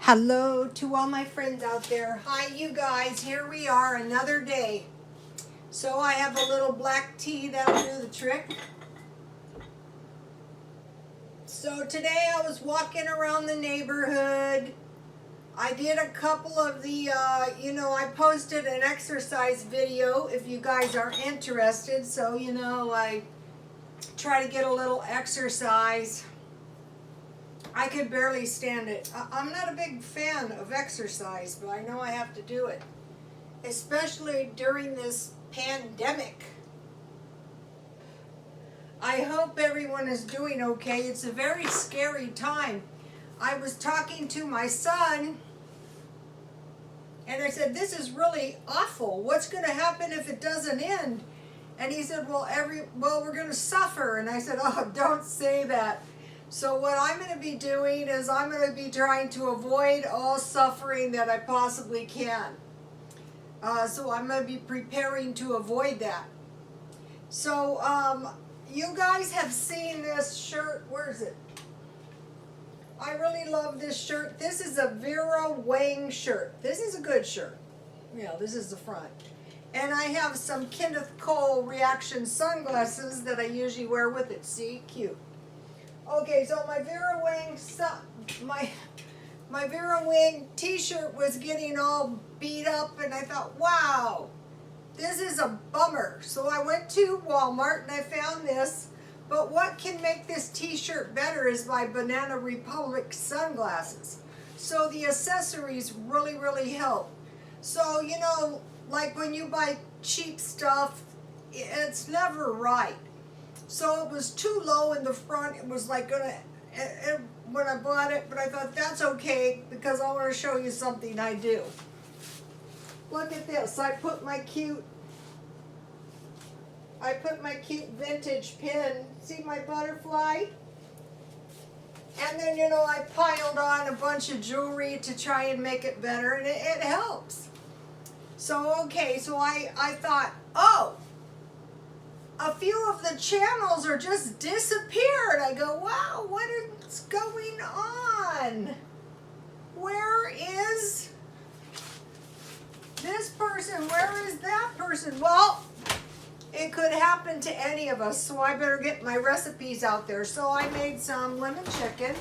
Hello to all my friends out there. Hi you guys, here we are another day. So I have a little black tea that'll do the trick. So today I was walking around the neighborhood. I did a couple of the, I posted an exercise video if you guys are interested. So, I try to get a little exercise. I could barely stand it. I'm not a big fan of exercise, but I know I have to do it, especially during this pandemic. I hope everyone is doing okay. It's a very scary time. I was talking to my son, and I said, this is really awful. What's going to happen if it doesn't end? And he said, well, we're going to suffer. And I said, oh, don't say that. So what I'm going to be doing is I'm going to be trying to avoid all suffering that I possibly can. So I'm going to be preparing to avoid that. So you guys have seen this shirt. Where is it? I really love this shirt. This is a Vera Wang shirt. This is a good shirt. Yeah, this is the front. And I have some Kenneth Cole Reaction sunglasses that I usually wear with it. See? Cute. Okay, so my Vera Wang t-shirt was getting all beat up, and I thought, wow, this is a bummer. So I went to Walmart and I found this, but what can make this t-shirt better is my Banana Republic sunglasses. So the accessories really, really help. So, like when you buy cheap stuff, it's never right. So it was too low in the front. It was like when I bought it, but I thought that's okay because I want to show you something I do. Look at this. I put my cute vintage pin. See my butterfly? And then, I piled on a bunch of jewelry to try and make it better, and it helps. So, okay, so I thought, oh, a few of the channels are just disappeared. I go, wow, what is going on? Where is this person? Where is that person? Well, it could happen to any of us, so I better get my recipes out there. So I made some lemon chicken,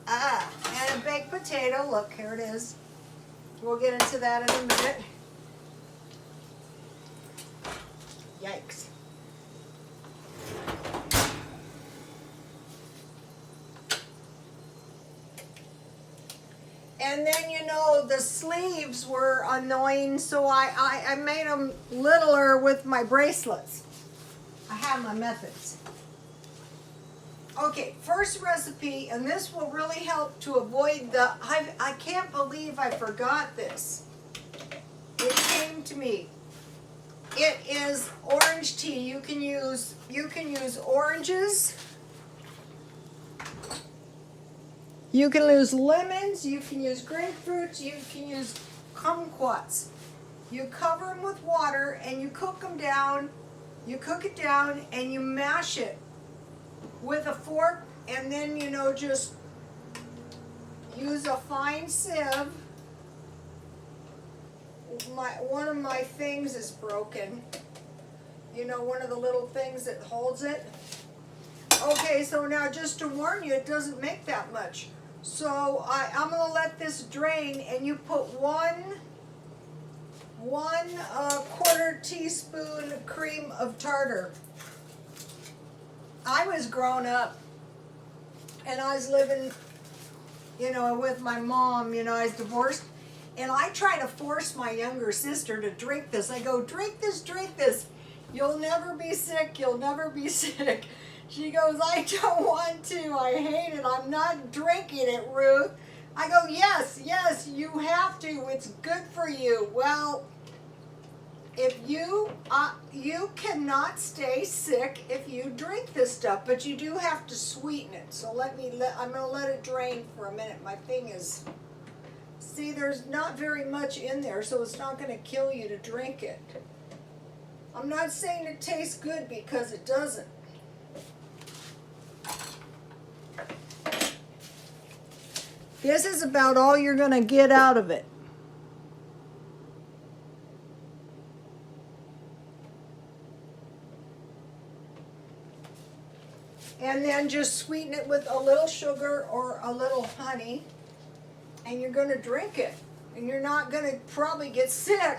and a baked potato. Look, here it is. We'll get into that in a minute. Yikes. And then, the sleeves were annoying, so I made them littler with my bracelets. I have my methods. Okay, first recipe, and this will really help to avoid I can't believe I forgot this. It came to me. It is orange tea. You can use oranges. You can use lemons, you can use grapefruits, you can use kumquats. You cover them with water and you cook them down. You cook it down and you mash it with a fork, and then, just use a fine sieve. One of my things is broken. One of the little things that holds it. Okay, so now just to warn you, it doesn't make that much. So I'm going to let this drain, and you put one quarter teaspoon cream of tartar. I was grown up, and I was living, with my mom. I was divorced, and I try to force my younger sister to drink this. I go, drink this, drink this. You'll never be sick, you'll never be sick. She goes, I don't want to. I hate it. I'm not drinking it, Ruth. I go, yes, you have to. It's good for you. Well, if you cannot stay sick if you drink this stuff, but you do have to sweeten it. So I'm going to let it drain for a minute. My thing is, see, there's not very much in there, so it's not going to kill you to drink it. I'm not saying it tastes good because it doesn't. This is about all you're going to get out of it. And then just sweeten it with a little sugar or a little honey, and you're going to drink it. And you're not going to probably get sick.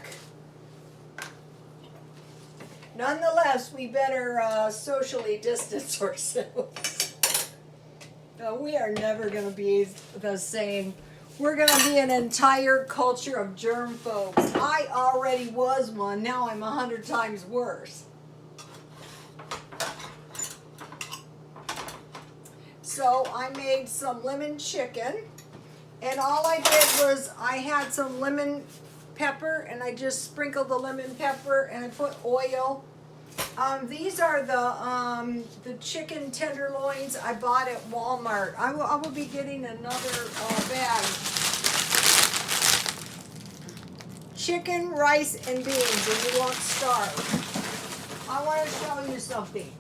Nonetheless, we better socially distance ourselves. No, we are never going to be the same. We're going to be an entire culture of germphobes. I already was one. Now I'm 100 times worse. So I made some lemon chicken, and all I did was I had some lemon pepper, and I just sprinkled the lemon pepper, and I put oil. These are the chicken tenderloins I bought at Walmart. I will be getting another bag. Chicken, rice, and beans, and you won't starve. I want to show you something.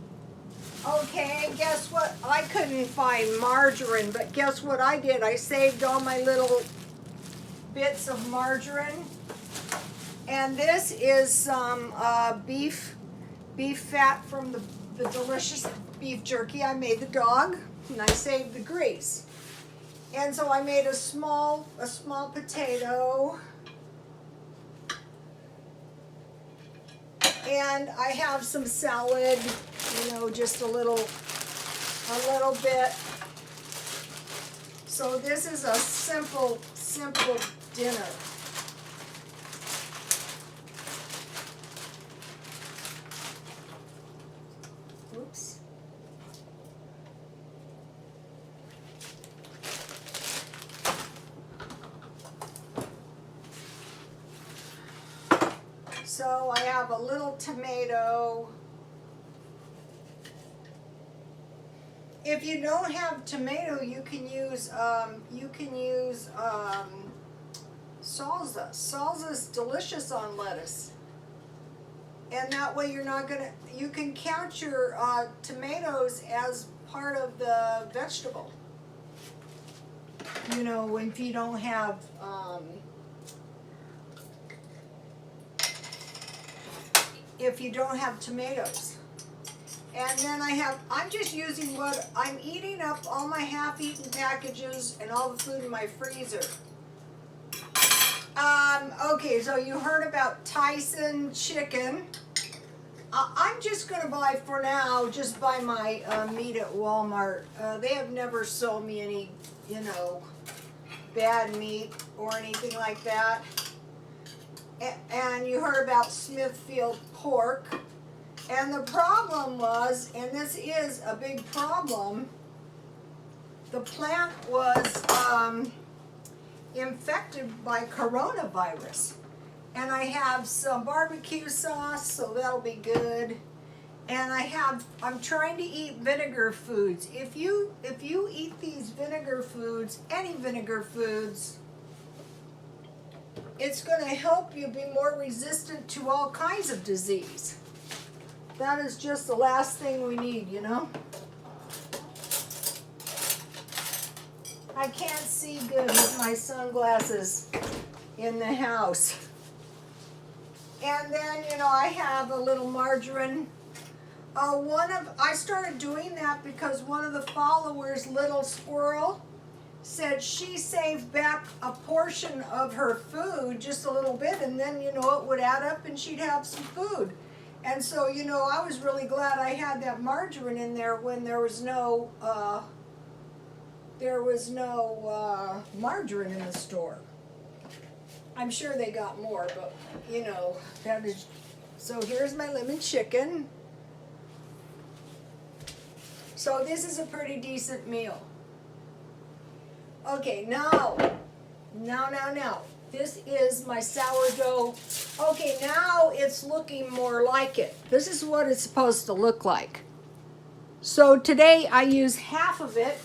Okay, guess what? I couldn't find margarine, but guess what I did? I saved all my little bits of margarine. And this is some beef fat from the delicious beef jerky I made the dog, and I saved the grease. And so I made a small potato. And I have some salad, you know, just a little bit. So this is a simple dinner. Oops. So I have a little tomato. If you don't have tomato, you can use salsa. Salsa is delicious on lettuce, and that way you can count your tomatoes as part of the vegetable. You know, if you don't have tomatoes. And then I'm just using I'm eating up all my half-eaten packages and all the food in my freezer. Okay, so you heard about Tyson chicken. I'm just going to buy, for now, just buy my meat at Walmart. They have never sold me any, you know, bad meat or anything like that. And you heard about Smithfield pork. And the problem was, and this is a big problem, the plant was infected by coronavirus. And I have some barbecue sauce, so that'll be good. And I'm trying to eat vinegar foods. If you eat these vinegar foods, any vinegar foods, it's going to help you be more resistant to all kinds of disease. That is just the last thing we need, you know? I can't see good with my sunglasses in the house. And then, you know, I have a little margarine. I started doing that because one of the followers, Little Squirrel, said she saved back a portion of her food, just a little bit, and then, you know, it would add up and she'd have some food. And so, you know, I was really glad I had that margarine in there when there was no margarine in the store. I'm sure they got more, but, you know, that is... So here's my lemon chicken. So this is a pretty decent meal. Okay, now. This is my sourdough. Okay, now it's looking more like it. This is what it's supposed to look like. So today I use half of it,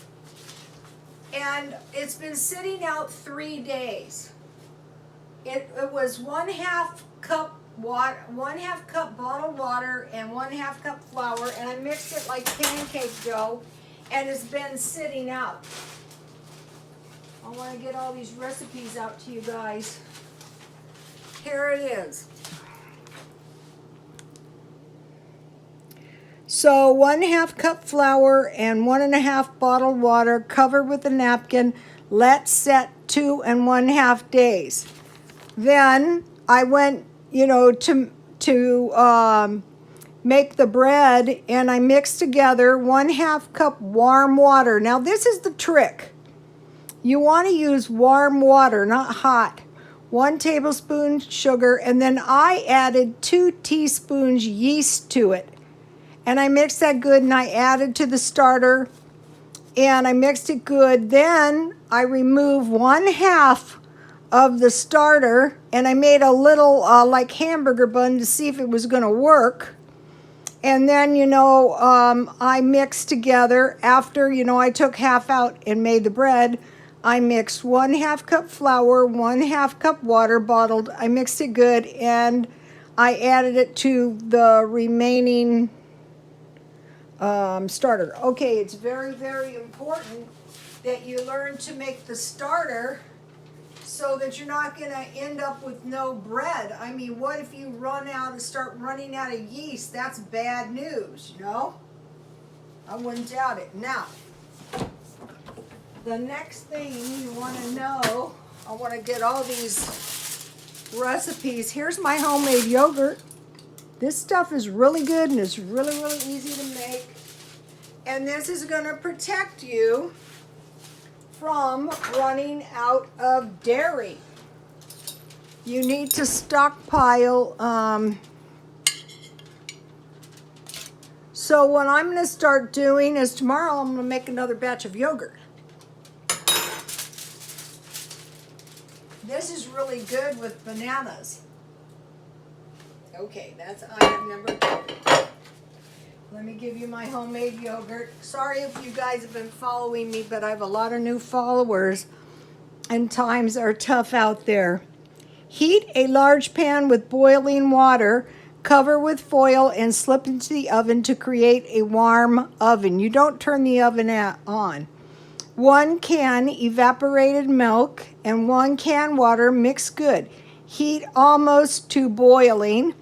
and it's been sitting out 3 days. It was 1/2 cup water, 1/2 cup bottled water, and 1/2 cup flour, and I mixed it like pancake dough, and it's been sitting out. I want to get all these recipes out to you guys. Here it is. So 1/2 cup flour and 1½ bottled water, covered with a napkin. Let set 2 1/2 days. Then I went, to make the bread, and I mixed together 1/2 cup warm water. Now this is the trick. You want to use warm water, not hot. 1 tablespoon sugar, and then I added 2 teaspoons yeast to it. And I mixed that good, and I added to the starter, and I mixed it good. Then I removed 1/2 of the starter, and I made a little like hamburger bun to see if it was going to work. And then, I mixed together after, I took half out and made the bread. I mixed 1/2 cup flour, 1/2 cup water, bottled. I mixed it good, and I added it to the remaining starter. Okay, it's very, very important that you learn to make the starter so that you're not going to end up with no bread. I mean, what if you start running out of yeast? That's bad news, I wouldn't doubt it. Now, the next thing you want to know, I want to get all these recipes. Here's my homemade yogurt. This stuff is really good, and it's really, really easy to make. And this is going to protect you from running out of dairy. You need to stockpile. So what I'm going to start doing is tomorrow I'm going to make another batch of yogurt. This is really good with bananas. Okay, that's item number 2. Let me give you my homemade yogurt. Sorry if you guys have been following me, but I have a lot of new followers, and times are tough out there. Heat a large pan with boiling water, cover with foil, and slip into the oven to create a warm oven. You don't turn the oven on. 1 can evaporated milk and 1 can water, mix good. Heat almost to boiling,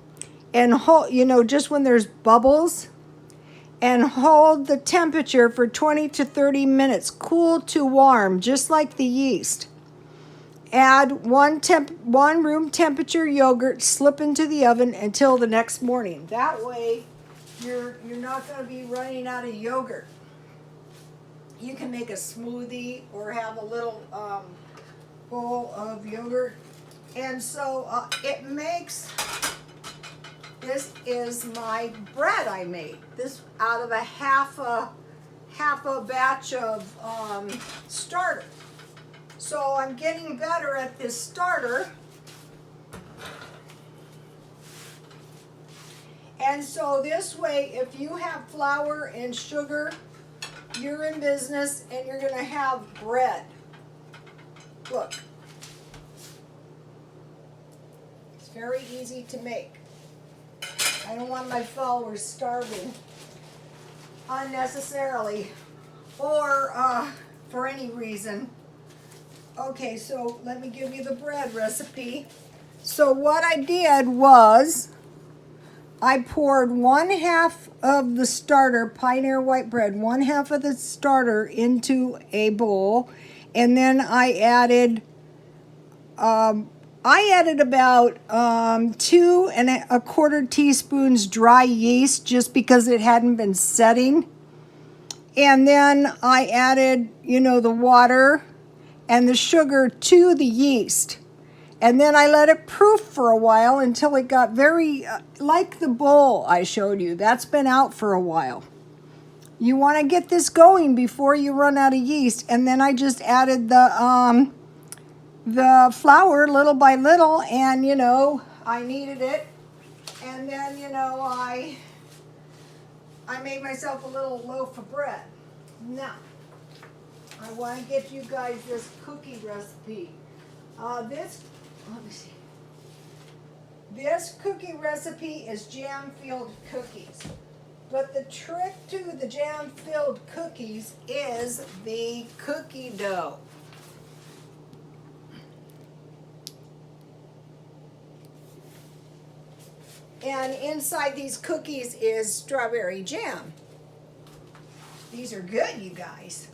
and hold, just when there's bubbles, and hold the temperature for 20 to 30 minutes, cool to warm, just like the yeast. Add 1 room temperature yogurt, slip into the oven until the next morning. That way, you're not going to be running out of yogurt. You can make a smoothie or have a little bowl of yogurt. And so it makes... This is my bread I made. This out of a half a batch of starter. So I'm getting better at this starter. And so this way, if you have flour and sugar, you're in business, and you're going to have bread. Look. It's very easy to make. I don't want my followers starving unnecessarily or for any reason. Okay, so let me give you the bread recipe. So what I did was I poured 1/2 of the starter, Pioneer white bread, 1/2 of the starter into a bowl, and then I added about 2 1/4 teaspoons dry yeast, just because it hadn't been setting. And then I added, the water and the sugar to the yeast. And then I let it proof for a while until it got very, like the bowl I showed you. That's been out for a while. You want to get this going before you run out of yeast. And then I just added the flour little by little, and I kneaded it, and then I made myself a little loaf of bread. Now I want to get you guys this cookie recipe. Let me see. This cookie recipe is jam-filled cookies, but the trick to the jam-filled cookies is the cookie dough. And inside these cookies is strawberry jam. These are good, you guys.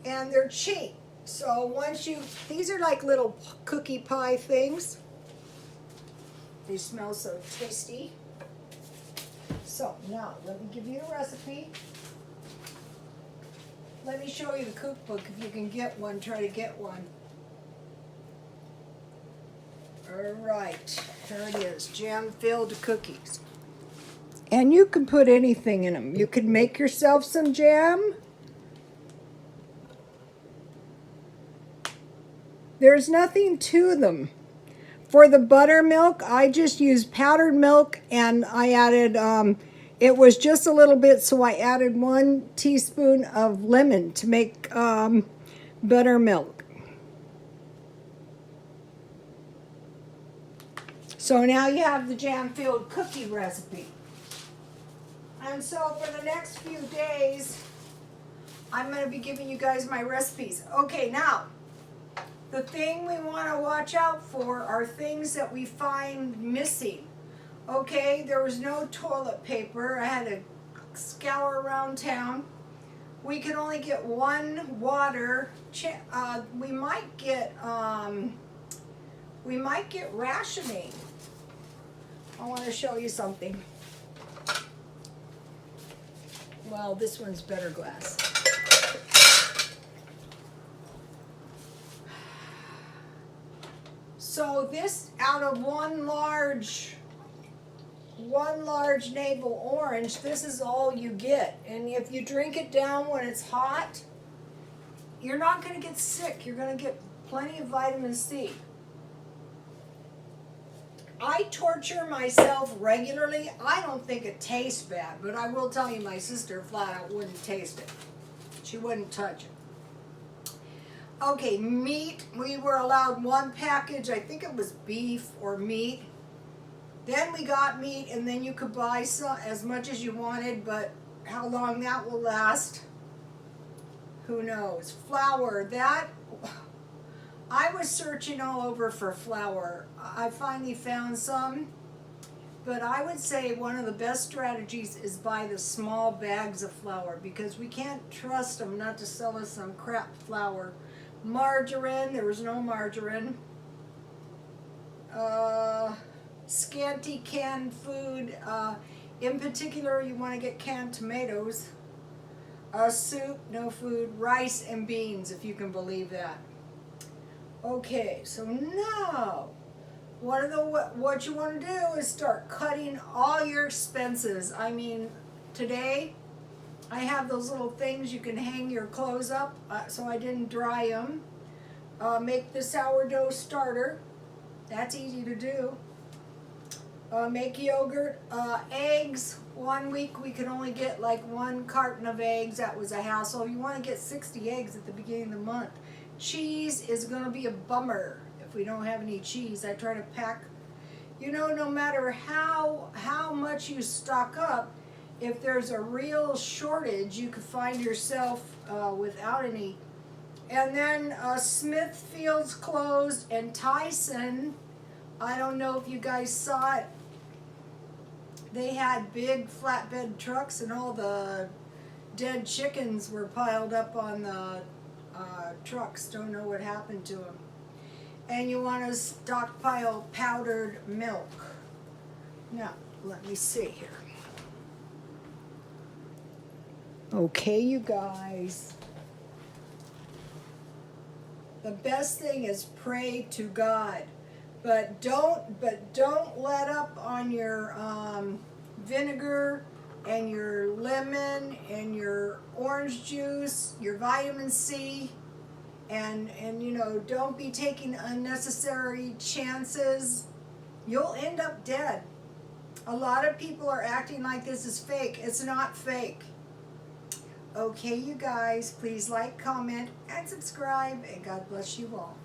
And they're cheap. So once you, these are like little cookie pie things. They smell so tasty. So now, let me give you the recipe. Let me show you the cookbook. If you can get one, try to get one. All right, there it is, jam-filled cookies. And you can put anything in them. You could make yourself some jam. There's nothing to them. For the buttermilk, I just used powdered milk, and I added, it was just a little bit, so I added 1 teaspoon of lemon to make buttermilk. So now you have the jam-filled cookie recipe. And so for the next few days, I'm going to be giving you guys my recipes. Okay, now, the thing we want to watch out for are things that we find missing. Okay, there was no toilet paper. I had to scour around town. We can only get 1 water. We might get rationing. I want to show you something. Well, this one's better glass. So this, out of one large navel orange, this is all you get. And if you drink it down when it's hot, you're not going to get sick. You're going to get plenty of vitamin C. I torture myself regularly. I don't think it tastes bad, but I will tell you, my sister flat out wouldn't taste it. She wouldn't touch it. Okay, meat. We were allowed 1 package. I think it was beef or meat. Then we got meat, and then you could buy some, as much as you wanted, but how long that will last, who knows. Flour, that, I was searching all over for flour. I finally found some, but I would say one of the best strategies is buy the small bags of flour, because we can't trust them not to sell us some crap flour. Margarine, there was no margarine. Scanty canned food. In particular, you want to get canned tomatoes. Soup, no food. Rice and beans, if you can believe that. Okay, so now, what you want to do is start cutting all your expenses. I mean, today, I have those little things you can hang your clothes up, so I didn't dry them. Make the sourdough starter. That's easy to do. Make yogurt. Eggs. 1 week we could only get like 1 carton of eggs. That was a hassle. You want to get 60 eggs at the beginning of the month. Cheese is going to be a bummer if we don't have any cheese. I try to pack, you know, no matter how much you stock up, if there's a real shortage, you could find yourself without any. And then Smithfield's closed, and Tyson, I don't know if you guys saw it, they had big flatbed trucks, and all the dead chickens were piled up on the trucks. Don't know what happened to them. And you want to stockpile powdered milk. Now, let me see here. Okay, you guys. The best thing is pray to God, but don't let up on your vinegar and your lemon and your orange juice, your vitamin C, and you know, don't be taking unnecessary chances. You'll end up dead. A lot of people are acting like this is fake. It's not fake. Okay, you guys, please like, comment, and subscribe, and God bless you all.